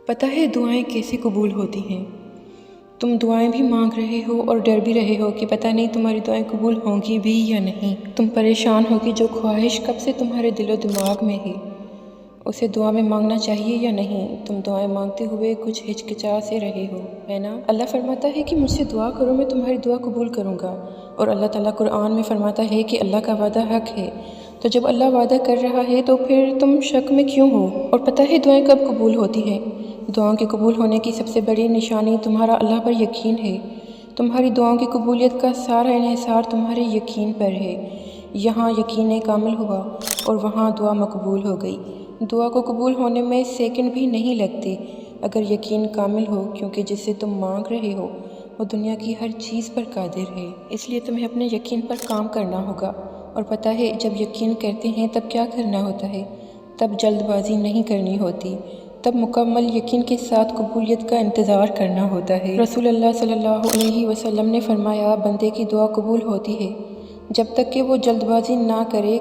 پتہ ہے دعائیں کیسے قبول ہوتی ہیں؟ تم دعائیں بھی مانگ رہے ہو اور ڈر بھی رہے ہو کہ پتہ نہیں تمہاری دعائیں قبول ہوں گی بھی یا نہیں۔ تم پریشان ہو کہ جو خواہش کب سے تمہارے دل و دماغ میں ہے اسے دعا میں مانگنا چاہیے یا نہیں۔ تم دعائیں مانگتے ہوئے کچھ ہچکچا سے رہے ہو، ہے نا؟ اللہ فرماتا ہے کہ مجھ سے دعا کرو، میں تمہاری دعا قبول کروں گا، اور اللہ تعالیٰ قرآن میں فرماتا ہے کہ اللہ کا وعدہ حق ہے۔ تو جب اللہ وعدہ کر رہا ہے تو پھر تم شک میں کیوں ہو؟ اور پتہ ہے دعائیں کب قبول ہوتی ہیں؟ دعاؤں کے قبول ہونے کی سب سے بڑی نشانی تمہارا اللہ پر یقین ہے۔ تمہاری دعاؤں کی قبولیت کا سارا انحصار تمہارے یقین پر ہے۔ یہاں یقین کامل ہوا اور وہاں دعا مقبول ہو گئی۔ دعا کو قبول ہونے میں سیکنڈ بھی نہیں لگتے اگر یقین کامل ہو، کیونکہ جس سے تم مانگ رہے ہو وہ دنیا کی ہر چیز پر قادر ہے۔ اس لیے تمہیں اپنے یقین پر کام کرنا ہوگا۔ اور پتہ ہے جب یقین کرتے ہیں تب کیا کرنا ہوتا ہے؟ تب جلد بازی نہیں کرنی ہوتی، تب مکمل یقین کے ساتھ قبولیت کا انتظار کرنا ہوتا ہے۔ رسول اللہ صلی اللہ علیہ وسلم نے فرمایا، بندے کی دعا قبول ہوتی ہے جب تک کہ وہ جلد بازی نہ کرے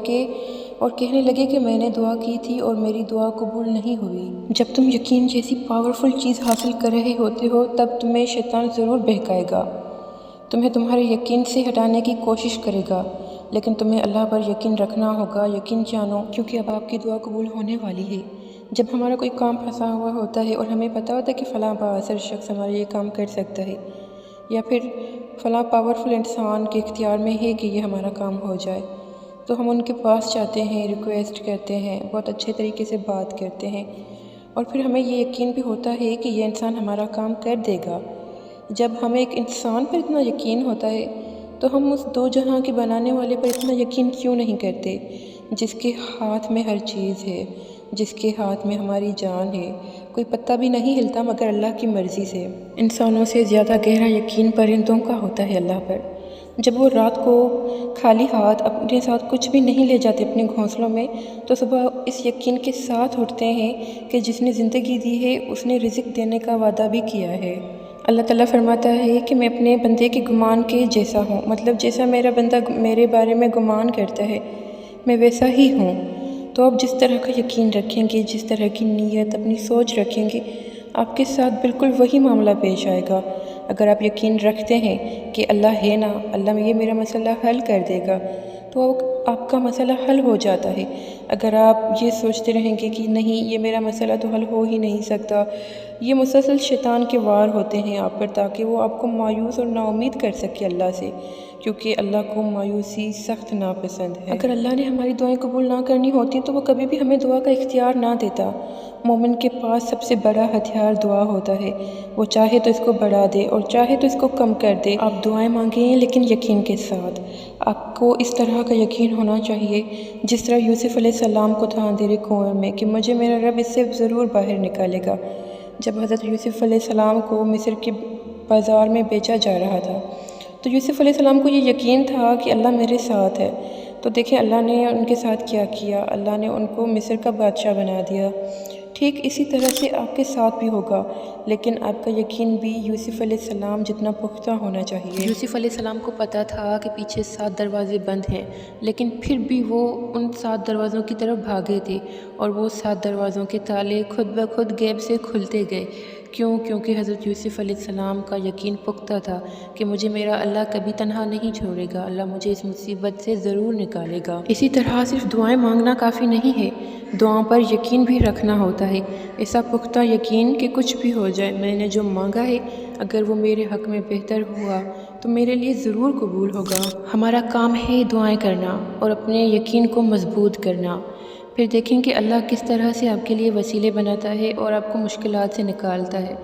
اور کہنے لگے کہ میں نے دعا کی تھی اور میری دعا قبول نہیں ہوئی۔ جب تم یقین جیسی پاورفل چیز حاصل کر رہے ہوتے ہو تب تمہیں شیطان ضرور بہکائے گا، تمہیں تمہارے یقین سے ہٹانے کی کوشش کرے گا، لیکن تمہیں اللہ پر یقین رکھنا ہوگا۔ یقین جانو، کیونکہ اب آپ کی دعا قبول ہونے والی ہے۔ جب ہمارا کوئی کام پھنسا ہوا ہوتا ہے اور ہمیں پتہ ہوتا ہے کہ فلاں بااثر شخص ہمارا یہ کام کر سکتا ہے، یا پھر فلاں پاورفل انسان کے اختیار میں ہے کہ یہ ہمارا کام ہو جائے، تو ہم ان کے پاس جاتے ہیں، ریکویسٹ کرتے ہیں، بہت اچھے طریقے سے بات کرتے ہیں، اور پھر ہمیں یہ یقین بھی ہوتا ہے کہ یہ انسان ہمارا کام کر دے گا۔ جب ہمیں ایک انسان پر اتنا یقین ہوتا ہے تو ہم اس دو جہاں کے بنانے والے پر اتنا یقین کیوں نہیں کرتے، جس کے ہاتھ میں ہر چیز ہے، جس کے ہاتھ میں ہماری جان ہے۔ کوئی پتہ بھی نہیں ہلتا مگر اللہ کی مرضی سے۔ انسانوں سے زیادہ گہرا یقین پرندوں کا ہوتا ہے اللہ پر۔ جب وہ رات کو خالی ہاتھ اپنے ساتھ کچھ بھی نہیں لے جاتے اپنے گھونسلوں میں، تو صبح اس یقین کے ساتھ اٹھتے ہیں کہ جس نے زندگی دی ہے اس نے رزق دینے کا وعدہ بھی کیا ہے۔ اللہ تعالیٰ فرماتا ہے کہ میں اپنے بندے کے گمان کے جیسا ہوں، مطلب جیسا میرا بندہ میرے بارے میں گمان کرتا ہے میں ویسا ہی ہوں۔ تو آپ جس طرح کا یقین رکھیں گے، جس طرح کی نیت اپنی سوچ رکھیں گے، آپ کے ساتھ بالکل وہی معاملہ پیش آئے گا۔ اگر آپ یقین رکھتے ہیں کہ اللہ ہے نا، اللہ یہ میرا مسئلہ حل کر دے گا، تو آپ کا مسئلہ حل ہو جاتا ہے۔ اگر آپ یہ سوچتے رہیں گے کہ نہیں یہ میرا مسئلہ تو حل ہو ہی نہیں سکتا، یہ مسلسل شیطان کے وار ہوتے ہیں آپ پر تاکہ وہ آپ کو مایوس اور نا امید کر سکے اللہ سے، کیونکہ اللہ کو مایوسی سخت ناپسند ہے۔ اگر اللہ نے ہماری دعائیں قبول نہ کرنی ہوتی تو وہ کبھی بھی ہمیں دعا کا اختیار نہ دیتا۔ مومن کے پاس سب سے بڑا ہتھیار دعا ہوتا ہے، وہ چاہے تو اس کو بڑھا دے اور چاہے تو اس کو کم کر دے۔ آپ دعائیں مانگیں لیکن یقین کے ساتھ۔ آپ کو اس طرح کا یقین ہونا چاہیے جس طرح یوسف علیہ السلام کو تھا اندھیرے کنویں میں کہ مجھے میرا رب اس سے ضرور باہر نکالے گا۔ جب حضرت یوسف علیہ السلام کو مصر کے بازار میں بیچا جا رہا تھا تو یوسف علیہ السلام کو یہ یقین تھا کہ اللہ میرے ساتھ ہے۔ تو دیکھیں اللہ نے ان کے ساتھ کیا کیا، اللہ نے ان کو مصر کا بادشاہ بنا دیا۔ ٹھیک اسی طرح سے آپ کے ساتھ بھی ہوگا، لیکن آپ کا یقین بھی یوسف علیہ السلام جتنا پختہ ہونا چاہیے۔ یوسف علیہ السلام کو پتہ تھا کہ پیچھے 7 دروازے بند ہیں، لیکن پھر بھی وہ ان 7 دروازوں کی طرف بھاگے تھے، اور وہ 7 دروازوں کے تالے خود بخود غیب سے کھلتے گئے۔ کیونکہ حضرت یوسف علیہ السلام کا یقین پختہ تھا کہ مجھے میرا اللہ کبھی تنہا نہیں چھوڑے گا، اللہ مجھے اس مصیبت سے ضرور نکالے گا۔ اسی طرح صرف دعائیں مانگنا کافی نہیں ہے، دعاؤں پر یقین بھی رکھنا ہوتا ہے، ایسا پختہ یقین کہ کچھ بھی ہو جائے میں نے جو مانگا ہے اگر وہ میرے حق میں بہتر ہوا تو میرے لیے ضرور قبول ہوگا۔ ہمارا کام ہے دعائیں کرنا اور اپنے یقین کو مضبوط کرنا، پھر دیکھیں کہ اللہ کس طرح سے آپ کے لیے وسیلے بناتا ہے اور آپ کو مشکلات سے نکالتا ہے۔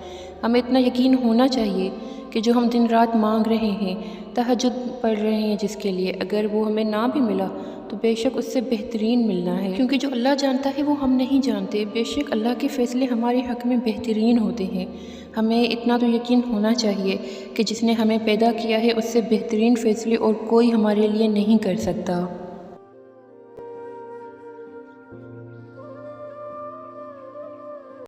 ہمیں اتنا یقین ہونا چاہیے کہ جو ہم دن رات مانگ رہے ہیں، تہجد پڑھ رہے ہیں جس کے لیے، اگر وہ ہمیں نہ بھی ملا تو بے شک اس سے بہترین ملنا ہے، کیونکہ جو اللہ جانتا ہے وہ ہم نہیں جانتے۔ بے شک اللہ کے فیصلے ہمارے حق میں بہترین ہوتے ہیں۔ ہمیں اتنا تو یقین ہونا چاہیے کہ جس نے ہمیں پیدا کیا ہے اس سے بہترین فیصلے اور کوئی ہمارے لیے نہیں کر سکتا۔